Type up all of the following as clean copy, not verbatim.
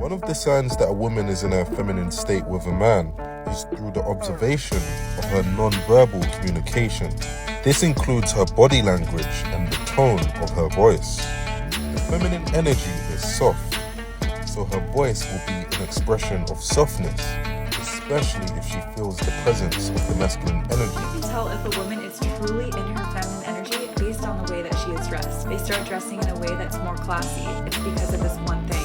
One of the signs that a woman is in her feminine state with a man is through the observation of her non-verbal communication. This includes her body language and the tone of her voice. The feminine energy is soft, so her voice will be an expression of softness, especially if she feels the presence of the masculine energy. You can tell if a woman is truly in her feminine energy based on the way that she is dressed. They start dressing in a way that's more classy. It's because of this one thing.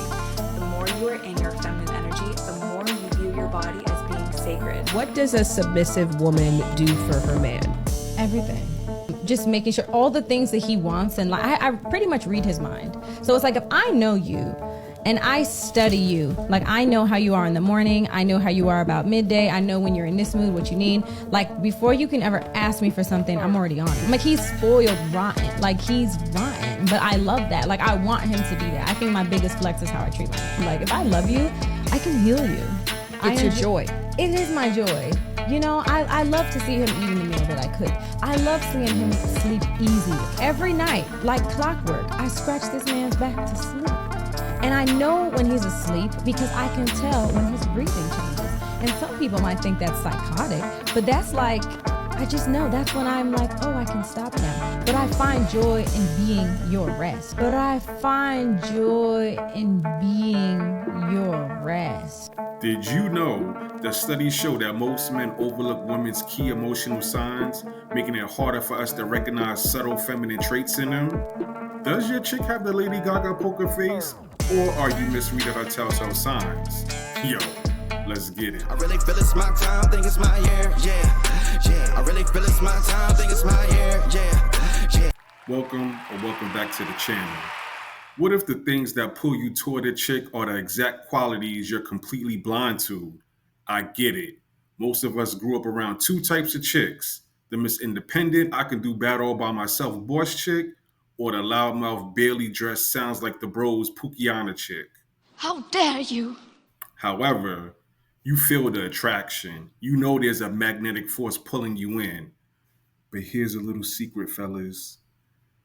The more you are in your feminine energy, the more you view your body as being sacred. What does a submissive woman do for her man? Everything. Just making sure all the things that he wants, and like I pretty much read his mind. So it's like, if I know you and I study you, like I know how you are in the morning, I know how you are about midday, I know when you're in this mood, what you need. Like, before you can ever ask me for something, I'm already on it. I'm like, he's spoiled rotten. Like, he's rotten, but I love that. Like, I want him to be that. I think my biggest flex is how I treat my man. Like, if I love you, I can heal you. It's your joy. It is my joy. You know, I love to see him eating the meal that I cook. I love seeing him sleep easy. Every night, like clockwork, I scratch this man's back to sleep. And I know when he's asleep because I can tell when his breathing changes. And some people might think that's psychotic, but that's like, I just know that's when I'm like, oh, I can stop now. But I find joy in being your rest. Did you know that studies show that most men overlook women's key emotional signs, making it harder for us to recognize subtle feminine traits in them? Does your chick have the Lady Gaga poker face? Or are you misreading her telltale signs? Yo, let's get it. I really feel it's my time, think it's my year, yeah. I really feel it's my time, think it's my year, yeah. Welcome back to the channel. What if the things that pull you toward a chick are the exact qualities you're completely blind to? I get it. Most of us grew up around two types of chicks. The Miss Independent, I can do bad all by myself boss chick, or the loudmouth, barely dressed, sounds like the bros Pukiana chick. How dare you? However, you feel the attraction. You know there's a magnetic force pulling you in. But here's a little secret, fellas.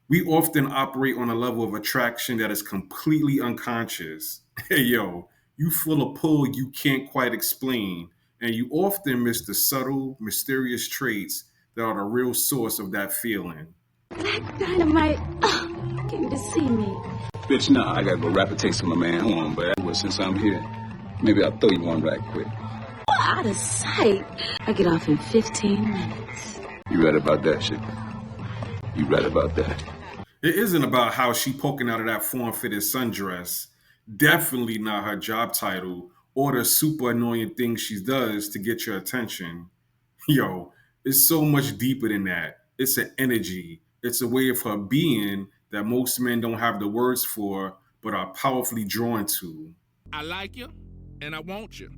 We often operate on a level of attraction that is completely unconscious. Hey, yo, you feel a pull you can't quite explain, and you often miss the subtle, mysterious traits that are the real source of that feeling. Black Dynamite, came to see me. Bitch, nah, I gotta go wrap a taste of my man home, but since I'm here, maybe I'll throw you one right quick. Out of sight. I get off in 15 minutes. You right about that shit? You right about that? It isn't about how she poking out of that form-fitted sundress. Definitely not her job title or the super annoying things she does to get your attention. Yo, it's so much deeper than that. It's an energy. It's a way of her being that most men don't have the words for, but are powerfully drawn to. I like you, and I want you.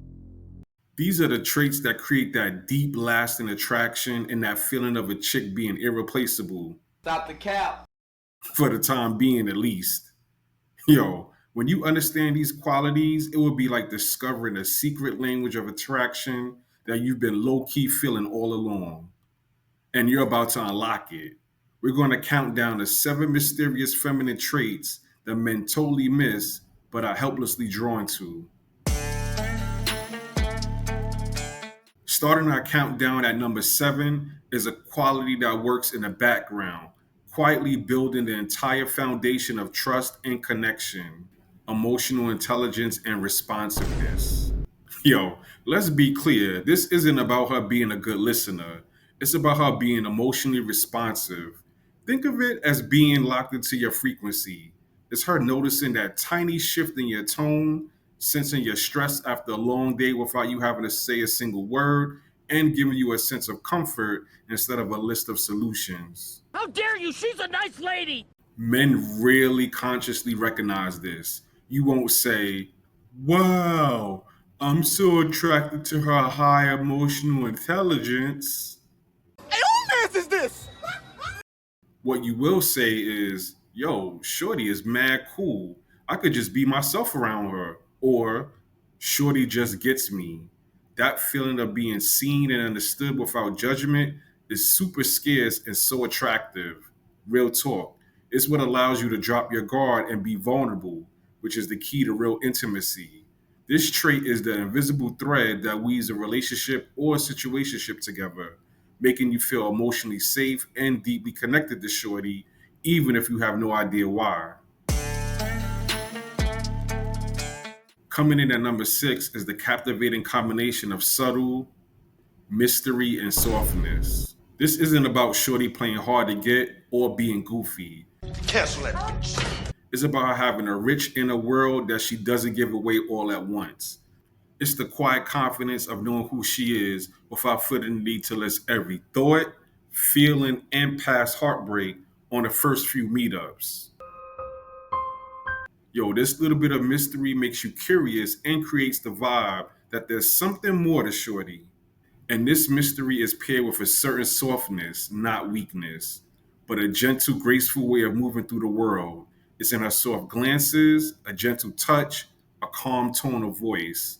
These are the traits that create that deep, lasting attraction and that feeling of a chick being irreplaceable. Stop the cap. For the time being, at least. Yo, when you understand these qualities, it will be like discovering a secret language of attraction that you've been low-key feeling all along. And you're about to unlock it. We're going to count down the 7 mysterious feminine traits that men totally miss, but are helplessly drawn to. Starting our countdown at number 7 is a quality that works in the background, quietly building the entire foundation of trust and connection, emotional intelligence and responsiveness. Yo, let's be clear, this isn't about her being a good listener. It's about her being emotionally responsive. Think of it as being locked into your frequency. It's her noticing that tiny shift in your tone, sensing your stress after a long day without you having to say a single word, and giving you a sense of comfort instead of a list of solutions. How dare you? She's a nice lady. Men rarely consciously recognize this. You won't say, wow, I'm so attracted to her high emotional intelligence. Hey, who mess is this? What you will say is, yo, shorty is mad cool. I could just be myself around her. Or, shorty just gets me. That feeling of being seen and understood without judgment is super scarce and so attractive. Real talk. It's what allows you to drop your guard and be vulnerable, which is the key to real intimacy. This trait is the invisible thread that weaves a relationship or situationship together, making you feel emotionally safe and deeply connected to Shorty, even if you have no idea why. Coming in at number 6 is the captivating combination of subtle, mystery, and softness. This isn't about Shorty playing hard to get or being goofy. Cancel that bitch. It's about her having a rich inner world that she doesn't give away all at once. It's the quiet confidence of knowing who she is without feeling the need to list every thought, feeling, and past heartbreak on the first few meetups. Yo, this little bit of mystery makes you curious and creates the vibe that there's something more to Shorty. And this mystery is paired with a certain softness, not weakness, but a gentle, graceful way of moving through the world. It's in her soft glances, a gentle touch, a calm tone of voice.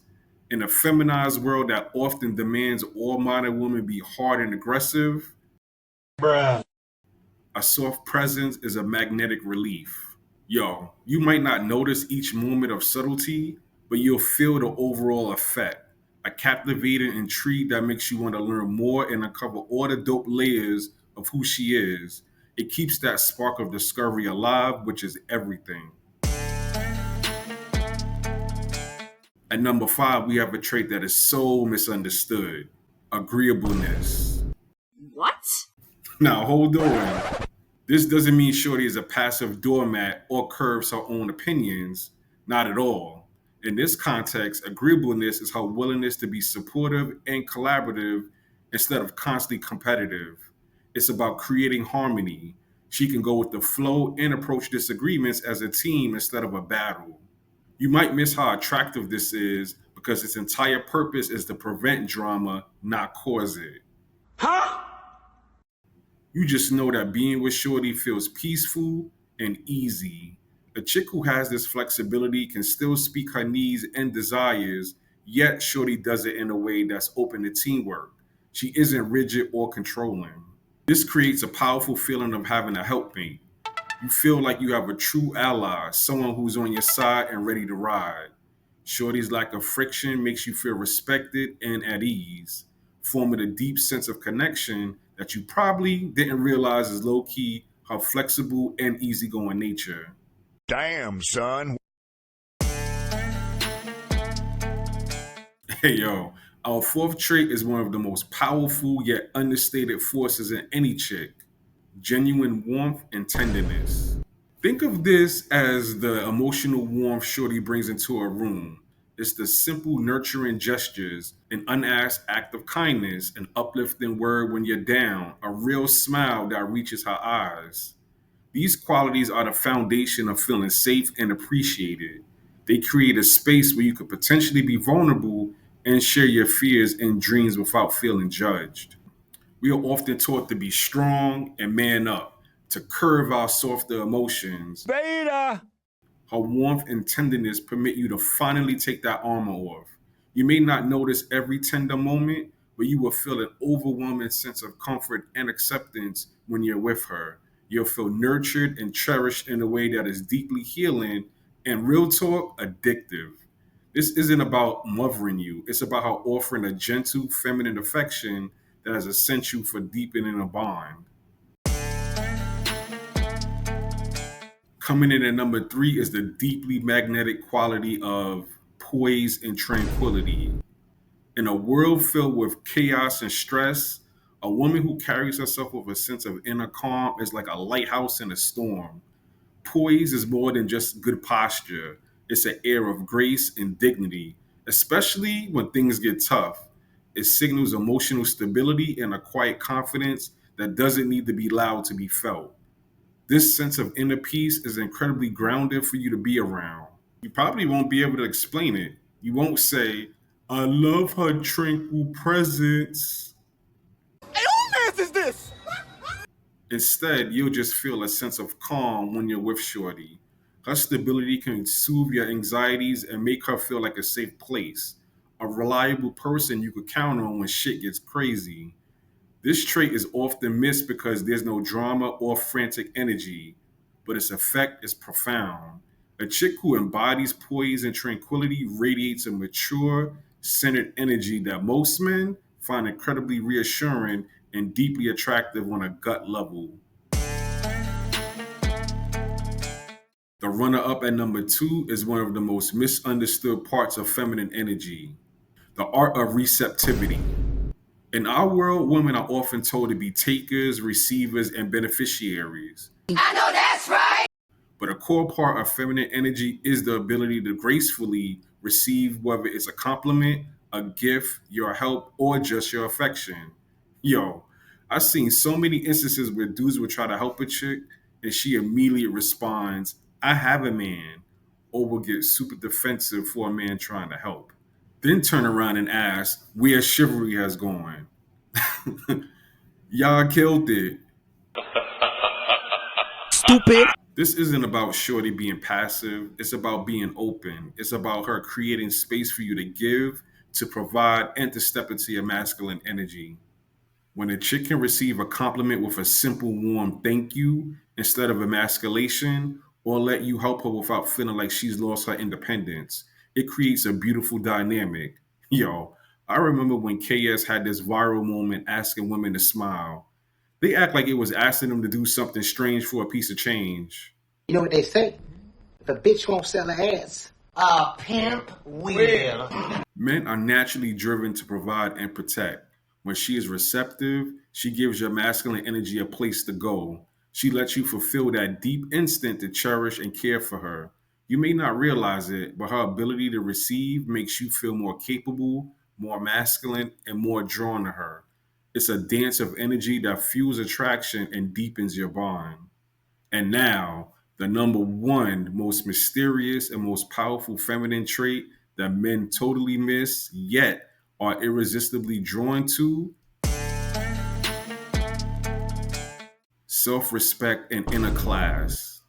In a feminized world that often demands all modern women be hard and aggressive, a soft presence is a magnetic relief. Yo, you might not notice each moment of subtlety, but you'll feel the overall effect. A captivating intrigue that makes you want to learn more and uncover all the dope layers of who she is. It keeps that spark of discovery alive, which is everything. At number 5, we have a trait that is so misunderstood: agreeableness. What? Now, hold on. This doesn't mean Shorty is a passive doormat or curves her own opinions. Not at all. In this context, agreeableness is her willingness to be supportive and collaborative instead of constantly competitive. It's about creating harmony. She can go with the flow and approach disagreements as a team instead of a battle. You might miss how attractive this is because its entire purpose is to prevent drama, not cause it. You just know that being with Shorty feels peaceful and easy. A chick who has this flexibility can still speak her needs and desires, yet Shorty does it in a way that's open to teamwork. She isn't rigid or controlling. This creates a powerful feeling of having a helpmate. You feel like you have a true ally, someone who's on your side and ready to ride. Shorty's lack of friction makes you feel respected and at ease, forming a deep sense of connection that you probably didn't realize is low key her flexible and easygoing nature. Damn, son. Hey yo, our 4th trait is one of the most powerful yet understated forces in any chick: genuine warmth and tenderness. Think of this as the emotional warmth Shorty brings into a room. It's the simple, nurturing gestures, an unasked act of kindness, an uplifting word when you're down, a real smile that reaches her eyes. These qualities are the foundation of feeling safe and appreciated. They create a space where you could potentially be vulnerable and share your fears and dreams without feeling judged. We are often taught to be strong and man up, to curve our softer emotions. Beta! Her warmth and tenderness permit you to finally take that armor off. You may not notice every tender moment, but you will feel an overwhelming sense of comfort and acceptance when you're with her. You'll feel nurtured and cherished in a way that is deeply healing and, real talk, addictive. This isn't about mothering you, it's about her offering a gentle, feminine affection that is essential for deepening a bond. Coming in at number 3 is the deeply magnetic quality of poise and tranquility. In a world filled with chaos and stress, a woman who carries herself with a sense of inner calm is like a lighthouse in a storm. Poise is more than just good posture, it's an air of grace and dignity, especially when things get tough. It signals emotional stability and a quiet confidence that doesn't need to be loud to be felt. This sense of inner peace is incredibly grounding for you to be around. You probably won't be able to explain it. You won't say, I love her tranquil presence. Hey, who man's is this? Instead, you'll just feel a sense of calm when you're with Shorty. Her stability can soothe your anxieties and make her feel like a safe place, a reliable person you could count on when shit gets crazy. This trait is often missed because there's no drama or frantic energy, but its effect is profound. A chick who embodies poise and tranquility radiates a mature, centered energy that most men find incredibly reassuring and deeply attractive on a gut level. The runner-up at number 2 is one of the most misunderstood parts of feminine energy, the art of receptivity. In our world, women are often told to be takers, receivers, and beneficiaries. I know that's right. But a core part of feminine energy is the ability to gracefully receive, whether it's a compliment, a gift, your help, or just your affection. Yo, I've seen so many instances where dudes will try to help a chick and she immediately responds, I have a man, or will get super defensive for a man trying to help. Then turn around and ask where chivalry has gone. Y'all killed it. Stupid. This isn't about Shorty being passive. It's about being open. It's about her creating space for you to give, to provide, and to step into your masculine energy. When a chick can receive a compliment with a simple, warm thank you instead of emasculation, or let you help her without feeling like she's lost her independence, it creates a beautiful dynamic. Yo, I remember when KS had this viral moment asking women to smile. They act like it was asking them to do something strange for a piece of change. You know what they say? If a bitch won't sell her ass, a pimp will. Men are naturally driven to provide and protect. When she is receptive, she gives your masculine energy a place to go. She lets you fulfill that deep instinct to cherish and care for her. You may not realize it, but her ability to receive makes you feel more capable, more masculine, and more drawn to her. It's a dance of energy that fuels attraction and deepens your bond. And now, the number 1 most mysterious and most powerful feminine trait that men totally miss, yet are irresistibly drawn to: self-respect and inner class.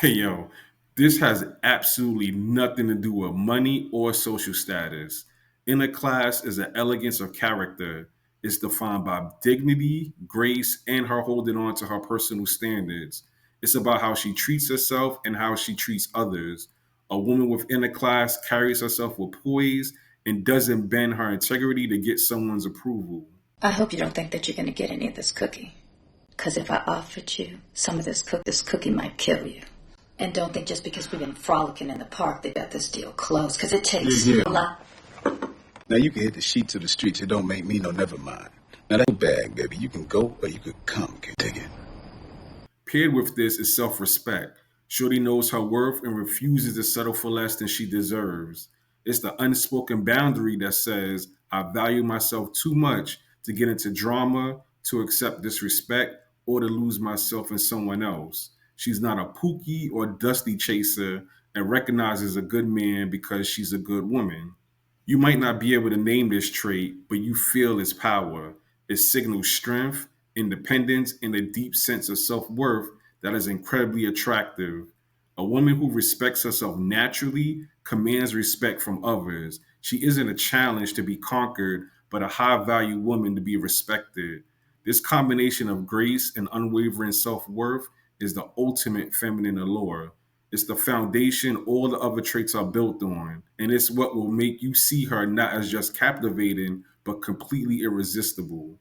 Yo, this has absolutely nothing to do with money or social status. Inner class is an elegance of character. It's defined by dignity, grace, and her holding on to her personal standards. It's about how she treats herself and how she treats others. A woman with inner class carries herself with poise and doesn't bend her integrity to get someone's approval. I hope you don't think that you're going to get any of this cookie. Because if I offered you some of this cookie might kill you. And don't think just because we've been frolicking in the park, they got this deal closed. Because it takes a lot. Now you can hit the sheets of the streets. It don't make me no never mind. Now that's bag, baby. You can go or you could come. Can you dig it? Paired with this is self-respect. Shorty knows her worth and refuses to settle for less than she deserves. It's the unspoken boundary that says, I value myself too much to get into drama, to accept disrespect, or to lose myself in someone else. She's not a pookie or dusty chaser and recognizes a good man because she's a good woman. You might not be able to name this trait, but you feel its power. It signals strength, independence, and a deep sense of self-worth that is incredibly attractive. A woman who respects herself naturally commands respect from others. She isn't a challenge to be conquered, but a high-value woman to be respected. This combination of grace and unwavering self-worth is the ultimate feminine allure. It's the foundation all the other traits are built on, and it's what will make you see her not as just captivating, but completely irresistible.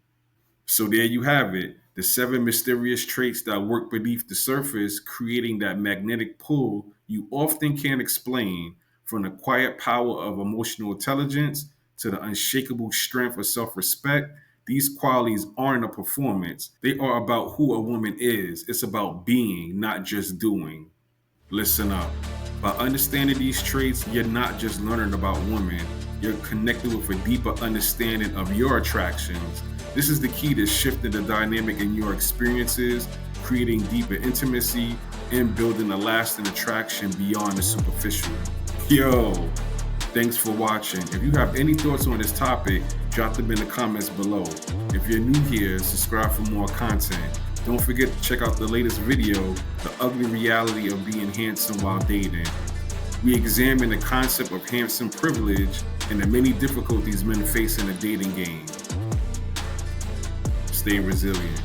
So there you have it, the 7 mysterious traits that work beneath the surface, creating that magnetic pull you often can't explain, from the quiet power of emotional intelligence to the unshakable strength of self-respect. These qualities aren't a performance. They are about who a woman is. It's about being, not just doing. Listen up. By understanding these traits, you're not just learning about women. You're connected with a deeper understanding of your attractions. This is the key to shifting the dynamic in your experiences, creating deeper intimacy, and building a lasting attraction beyond the superficial. Yo, thanks for watching. If you have any thoughts on this topic, drop them in the comments below. If you're new here, subscribe for more content. Don't forget to check out the latest video, The Ugly Reality of Being Handsome While Dating. We examine the concept of handsome privilege and the many difficulties men face in the dating game. Stay resilient.